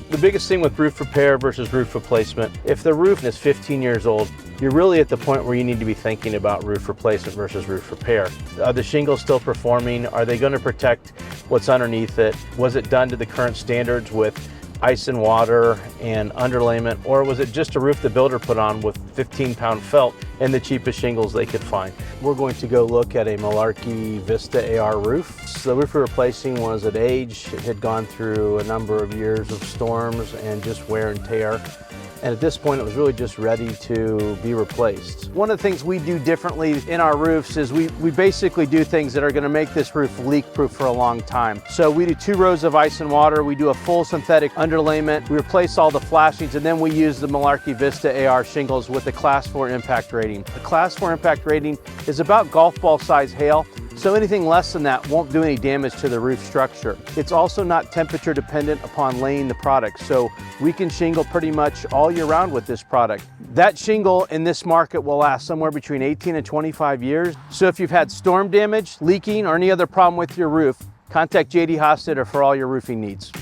The biggest thing with roof repair versus roof replacement, if the roof is 15 years old, you're really at the point where you need to be thinking about roof replacement versus roof repair. Are the shingles still performing? Are they going to protect what's underneath it? Was it done to the current standards with ice and water and underlayment, or was it just a roof the builder put on with 15-pound felt and the cheapest shingles they could find? We're going to go look at a Malarkey Vista AR roof. So the roof we're replacing was at age. It had gone through a number of years of storms and just wear and tear. And at this point, it was really just ready to be replaced. One of the things we do differently in our roofs is we basically do things that are gonna make this roof leak-proof for a long time. So we do 2 rows of ice and water, we do a full synthetic underlayment, we replace all the flashings, and then we use the Malarkey Vista AR shingles with a Class 4 impact rating. The Class 4 impact rating is about golf ball size hail, so anything less than that won't do any damage to the roof structure. It's also not temperature dependent upon laying the product, so we can shingle pretty much all year round with this product. That shingle in this market will last somewhere between 18 and 25 years. So if you've had storm damage, leaking, or any other problem with your roof, contact JD Hostetter for all your roofing needs.